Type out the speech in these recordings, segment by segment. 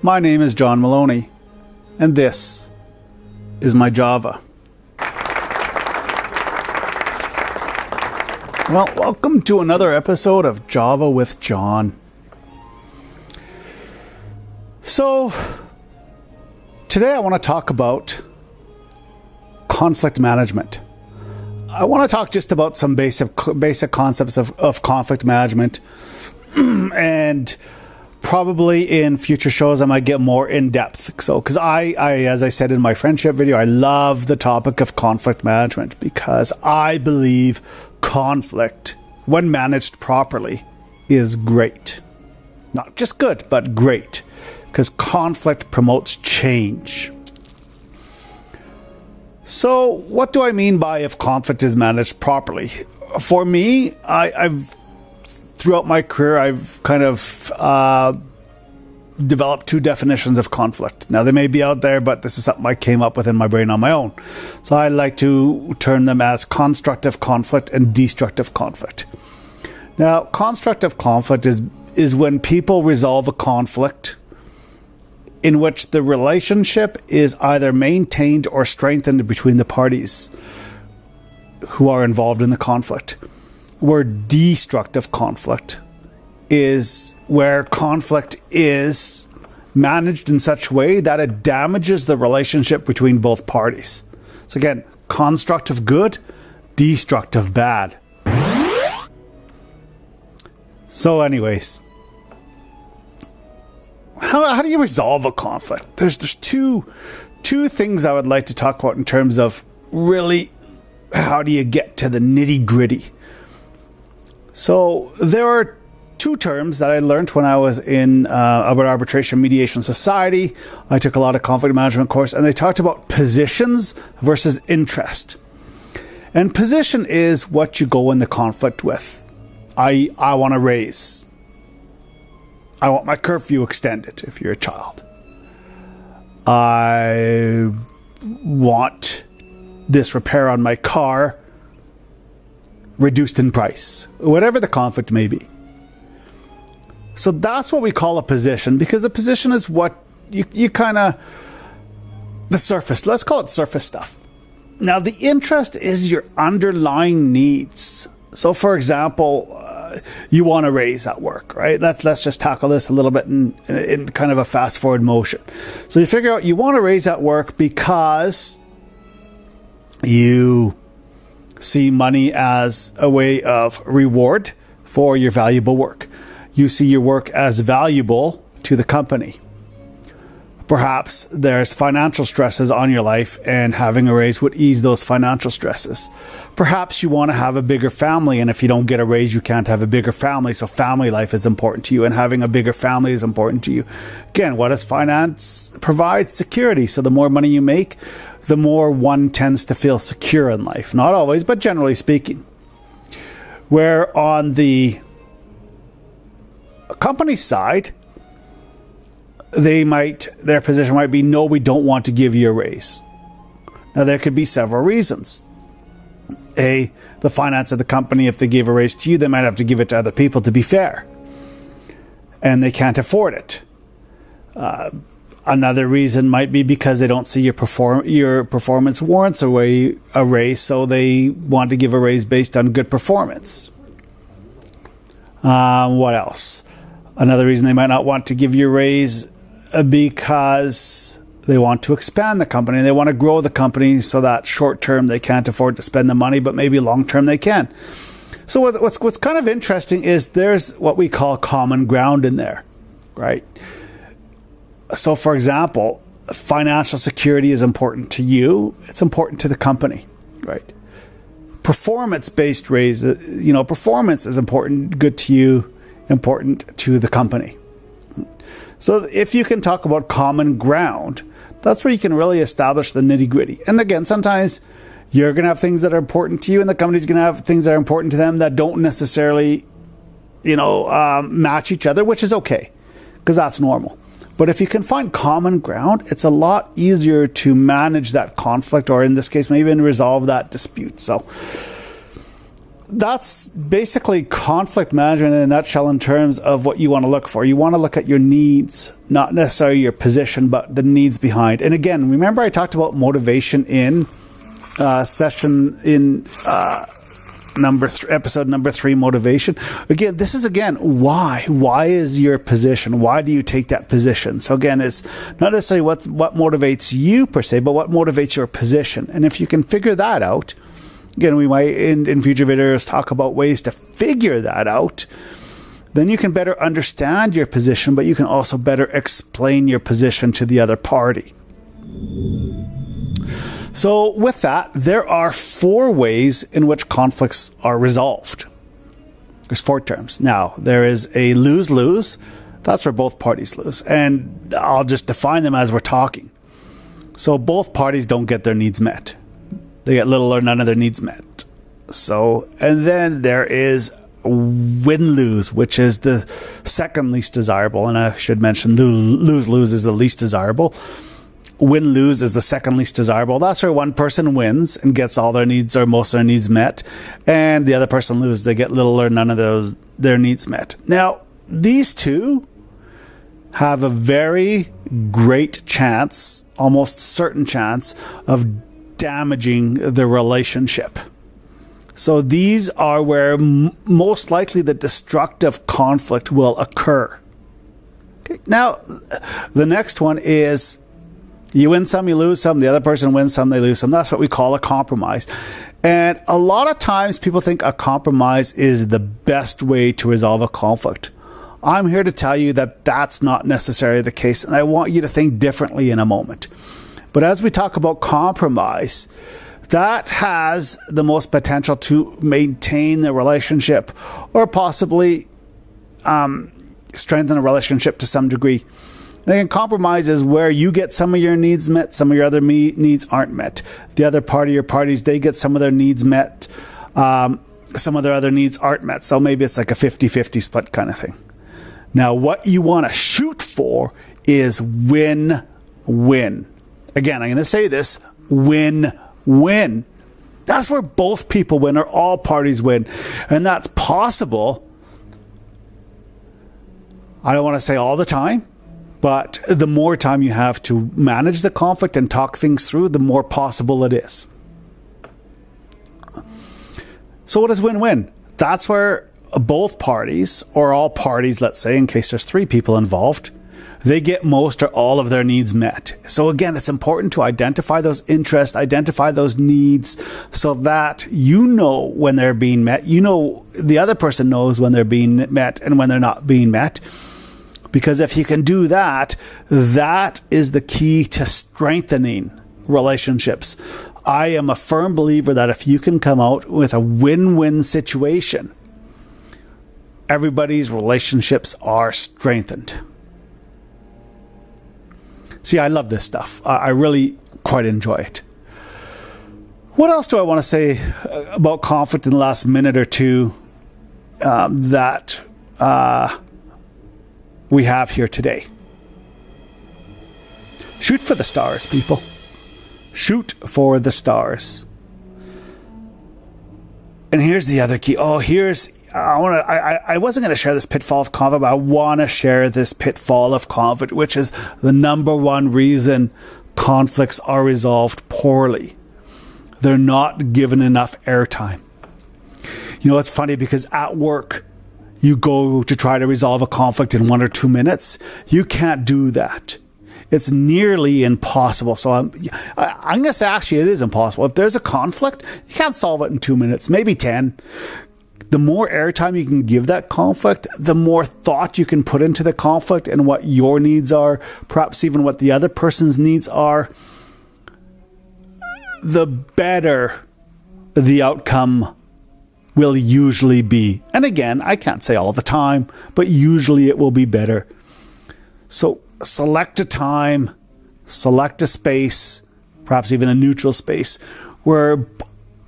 My name is John Maloney, and this is my Java. Well, welcome to another episode of Java with John. So, today I want to talk about conflict management. I want to talk just about some basic concepts of conflict management, and probably in future shows I might get more in depth. So, because I, as I said in my friendship video, I love the topic of conflict management because I believe conflict, when managed properly, is great. Not just good, but great. Because conflict promotes change. So, what do I mean by if conflict is managed properly? For me, I've throughout my career, I've kind of developed two definitions of conflict. Now, they may be out there, but this is something I came up with in my brain on my own. So I like to term them as constructive conflict and destructive conflict. Now, constructive conflict is when people resolve a conflict in which the relationship is either maintained or strengthened between the parties who are involved in the conflict. Where destructive conflict is where conflict is managed in such a way that it damages the relationship between both parties. So again, constructive good, destructive bad. So anyways, how do you resolve a conflict? There's two things I would like to talk about in terms of really how do you get to the nitty-gritty. So there are two terms that I learned when I was in Alberta Arbitration Mediation Society. I took a lot of conflict management course, and they talked about positions versus interest. And position is what you go in the conflict with. I want to raise. I want my curfew extended if you're a child. I want this repair on my car reduced in price, whatever the conflict may be. So that's what we call a position, because a position is what you kind of, the surface, let's call it surface stuff. Now, the interest is your underlying needs. So, for example, you want to raise at work, right? Let's just tackle this a little bit in kind of a fast forward motion. So you figure out you want to raise at work because you see money as a way of reward for your valuable work. You see your work as valuable to the company. Perhaps there's financial stresses on your life, and having a raise would ease those financial stresses. Perhaps you want to have a bigger family, and if you don't get a raise, you can't have a bigger family, so family life is important to you, and having a bigger family is important to you. Again, what does finance provide? Security. So the more money you make, the more one tends to feel secure in life. Not always, but generally speaking. Where on the company side, their position might be, no, we don't want to give you a raise. Now, there could be several reasons. The finance of the company, if they give a raise to you, they might have to give it to other people to be fair. And they can't afford it. Another reason might be because they don't see your performance warrants a raise, so they want to give a raise based on good performance. What else? Another reason they might not want to give you a raise because they want to expand the company. They want to grow the company so that short term they can't afford to spend the money, but maybe long term they can. So what's kind of interesting is there's what we call common ground in there, right? So, for example, financial security is important to you. It's important to the company, right? Performance-based raise, performance is important, good to you, important to the company. So if you can talk about common ground, that's where you can really establish the nitty-gritty. And again, sometimes you're going to have things that are important to you, and the company's going to have things that are important to them that don't necessarily, match each other, which is okay, because that's normal. But if you can find common ground, it's a lot easier to manage that conflict, or in this case, maybe even resolve that dispute. So that's basically conflict management in a nutshell in terms of what you want to look for. You want to look at your needs, not necessarily your position, but the needs behind. And again, remember I talked about motivation in episode number 3, motivation. Again, this is why. Why is your position? Why do you take that position? So again, it's not necessarily what motivates you per se, but what motivates your position. And if you can figure that out, again, we might in future videos talk about ways to figure that out. Then you can better understand your position, but you can also better explain your position to the other party. So with that, there are 4 ways in which conflicts are resolved. There's 4 terms. Now, there is a lose-lose. That's where both parties lose. And I'll just define them as we're talking. So both parties don't get their needs met. They get little or none of their needs met. So, and then there is win-lose, which is the second least desirable. And I should mention lose-lose is the least desirable. Win-lose is the second least desirable. That's where one person wins and gets all their needs or most of their needs met. And the other person loses. They get little or none of their needs met. Now, these two have a very great chance, almost certain chance, of damaging the relationship. So these are where most likely the destructive conflict will occur. Okay. Now, the next one is you win some, you lose some. The other person wins some, they lose some. That's what we call a compromise. And a lot of times people think a compromise is the best way to resolve a conflict. I'm here to tell you that that's not necessarily the case, and I want you to think differently in a moment. But as we talk about compromise, that has the most potential to maintain the relationship or possibly strengthen a relationship to some degree. And again, compromise is where you get some of your needs met, some of your other needs aren't met. The other party or parties, they get some of their needs met, some of their other needs aren't met. So maybe it's like a 50-50 split kind of thing. Now, what you want to shoot for is win-win. Again, I'm going to say this, win-win. That's where both people win or all parties win. And that's possible. I don't want to say all the time, but the more time you have to manage the conflict and talk things through, the more possible it is. So what is win-win? That's where both parties, or all parties, let's say, in case there's 3 people involved, they get most or all of their needs met. So again, it's important to identify those interests, identify those needs, so that you know when they're being met. You know, the other person knows when they're being met and when they're not being met. Because if you can do that, that is the key to strengthening relationships. I am a firm believer that if you can come out with a win-win situation, everybody's relationships are strengthened. See, I love this stuff. I really quite enjoy it. What else do I want to say about conflict in the last minute or two that we have here today? Shoot for the stars, people. Shoot for the stars. And here's the other key. I wasn't going to share this pitfall of conflict, but I want to share this pitfall of conflict, which is the number one reason conflicts are resolved poorly. They're not given enough airtime. You know, it's funny because at work, you go to try to resolve a conflict in 1 or 2 minutes. You can't do that. It's nearly impossible. So I'm going to say actually it is impossible. If there's a conflict, you can't solve it in 2 minutes, maybe 10. The more airtime you can give that conflict, the more thought you can put into the conflict and what your needs are, perhaps even what the other person's needs are, the better the outcome will usually be. And again, I can't say all the time, but usually it will be better. So select a time, select a space, perhaps even a neutral space, where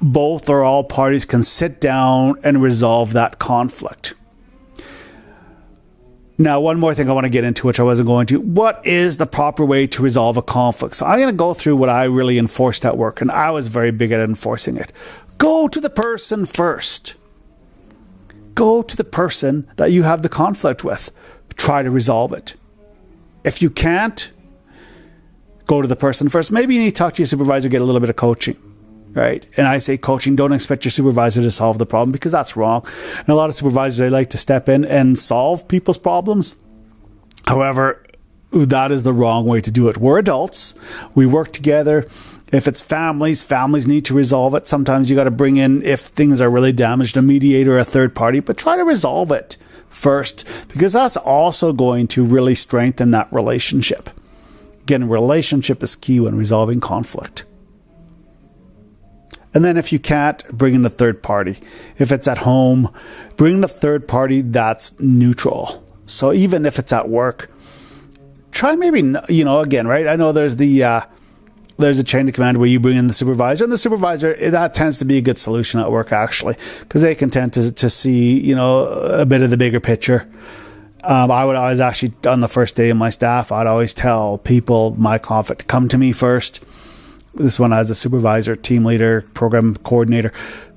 both or all parties can sit down and resolve that conflict. Now, one more thing I want to get into, which I wasn't going to. What is the proper way to resolve a conflict? So I'm going to go through what I really enforced at work, and I was very big at enforcing it. Go to the person first. go to the person that you have the conflict with. Try to resolve it. If you can't, go to the person first. Maybe you need to talk to your supervisor, get a little bit of coaching, right? And I say coaching, don't expect your supervisor to solve the problem, because that's wrong. And a lot of supervisors, they like to step in and solve people's problems. However, that is the wrong way to do it. We're adults. We work together. If it's families need to resolve it. Sometimes you got to bring in, if things are really damaged, a mediator or a third party, but try to resolve it first, because that's also going to really strengthen that relationship. Again, relationship is key when resolving conflict. And then if you can't, bring in a third party. If it's at home, bring in a third party that's neutral. So even if it's at work, try maybe, again, right? I know there's a chain of command where you bring in the supervisor, and the supervisor, that tends to be a good solution at work, actually, because they can tend to see, a bit of the bigger picture. I would always actually, on the first day of my staff, I'd always tell people my conflict to come to me first. This one as a supervisor, team leader, program coordinator,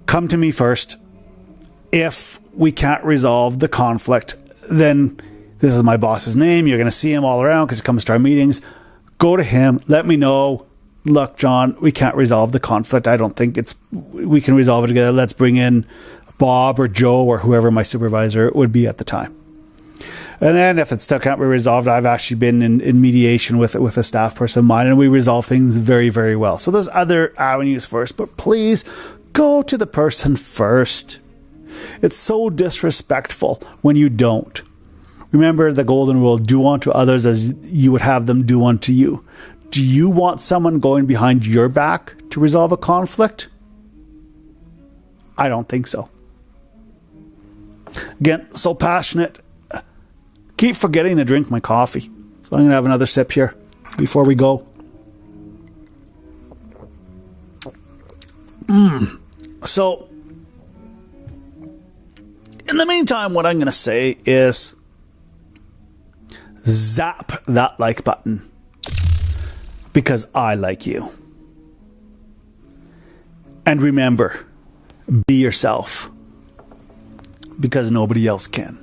come to me first. If we can't resolve the conflict, then this is my boss's name. You're going to see him all around because he comes to our meetings. Go to him. Let me know. Look, John, we can't resolve the conflict. I don't think we can resolve it together. Let's bring in Bob or Joe or whoever my supervisor would be at the time. And then if it still can't be resolved, I've actually been in mediation with a staff person of mine, and we resolve things very, very well. So there's other avenues first, but please go to the person first. It's so disrespectful when you don't. Remember the golden rule, do unto others as you would have them do unto you. Do you want someone going behind your back to resolve a conflict? I don't think so. Again, so passionate. Keep forgetting to drink my coffee. So I'm going to have another sip here before we go. So, in the meantime, what I'm going to say is zap that like button, because I like you. And remember, be yourself, because nobody else can.